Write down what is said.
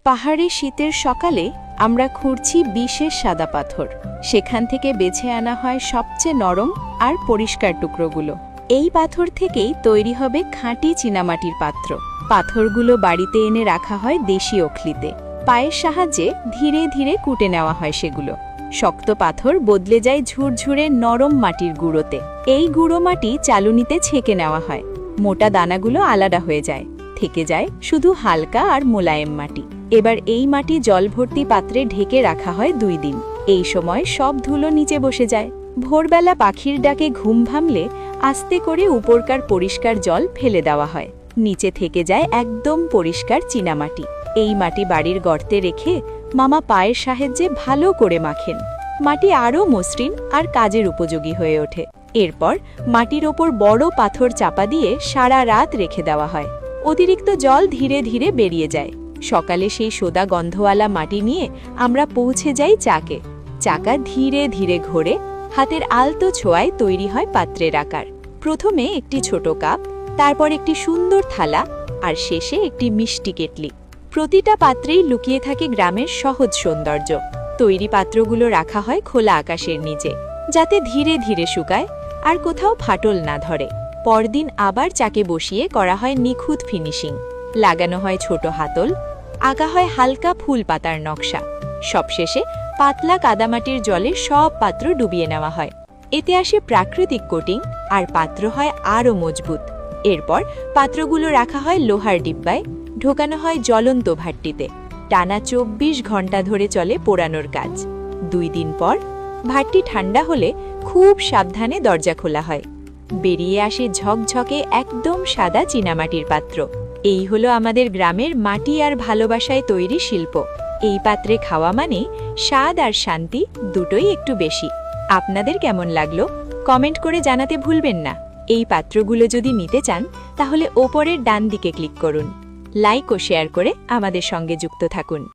পাহাড়ে শীতের সকালে আমরা খুঁড়ছি বিশেষ সাদা পাথর। সেখান থেকে বেছে আনা হয় সবচেয়ে নরম আর পরিষ্কার টুকরোগুলো। এই পাথর থেকেই তৈরি হবে খাঁটি চীনামাটির পাত্র। পাথরগুলো বাড়িতে এনে রাখা হয় দেশি ওখলিতে। পায়ের সাহায্যে ধীরে ধীরে কুটে নেওয়া হয় সেগুলো। শক্ত পাথর বদলে যায় ঝুরঝুরে নরম মাটির গুঁড়োতে। এই গুঁড়ো মাটি চালুনিতে ছেঁকে নেওয়া হয়। মোটা দানাগুলো আলাদা হয়ে যায়, থেকে যায় শুধু হালকা আর মোলায়েম মাটি। এবার এই মাটি জল ভর্তি পাত্রে ঢেকে রাখা হয় 2 দিন। এই সময় সব ধুলো নিচে বসে যায়। ভোরবেলা পাখির ডাকে ঘুম ভাঙলে আস্তে করে উপরকার পরিষ্কার জল ফেলে দেওয়া হয়। নিচে থেকে যায় একদম পরিষ্কার চীনামাটি। এই মাটি বাড়ির গর্তে রেখে মামা পায়ের সাহায্যে ভালো করে মাখেন। মাটি আরও মসৃণ আর কাজের উপযোগী হয়ে ওঠে। এরপর মাটির ওপর বড় পাথর চাপা দিয়ে সারা রাত রেখে দেওয়া হয়। অতিরিক্ত জল ধীরে ধীরে বেরিয়ে যায়। সকালে সেই সোদা গন্ধওয়ালা মাটি নিয়ে আমরা পৌঁছে যাই চাকে। চাকা ধীরে ধীরে ঘোরে, হাতের আলতো ছোঁয়ায় তৈরি হয় পাত্রের আকার। প্রথমে একটি ছোট কাপ, তারপর একটি সুন্দর থালা, আর শেষে একটি মিষ্টি কেটলি। প্রতিটা পাত্রেই লুকিয়ে থাকে গ্রামের সহজ সৌন্দর্য। তৈরি পাত্রগুলো রাখা হয় খোলা আকাশের নিচে, যাতে ধীরে ধীরে শুকায় আর কোথাও ফাটল না ধরে। পরদিন আবার চাকে বসিয়ে করা হয় নিখুঁত ফিনিশিং। লাগানো হয় ছোট হাতল, আঁকা হয় হালকা ফুল পাতার নকশা। সবশেষে পাতলা কাদামাটির জলে সব পাত্র ডুবিয়ে নেওয়া হয়। এতে আসে প্রাকৃতিক কোটিং আর পাত্র হয় আরও মজবুত। এরপর পাত্রগুলো রাখা হয় লোহার ডিব্বায়, ঢোকানো হয় জ্বলন্ত ভাট্টিতে। টানা 24 ঘন্টা ধরে চলে পোড়ানোর কাজ। 2 দিন পর ভাট্টি ঠান্ডা হলে খুব সাবধানে দরজা খোলা হয়। বেরিয়ে আসে ঝকঝকে একদম সাদা চীনামাটির পাত্র। এই হলো আমাদের গ্রামের মাটি আর ভালোবাসায় তৈরি শিল্প। এই পাত্রে খাওয়া মানে স্বাদ আর শান্তি দুটোই একটু বেশি। আপনাদের কেমন লাগলো কমেন্ট করে জানাতে ভুলবেন না। এই পাত্রগুলো যদি নিতে চান তাহলে ওপরের ডান দিকে ক্লিক করুন। লাইক ও শেয়ার করে আমাদের সঙ্গে যুক্ত থাকুন।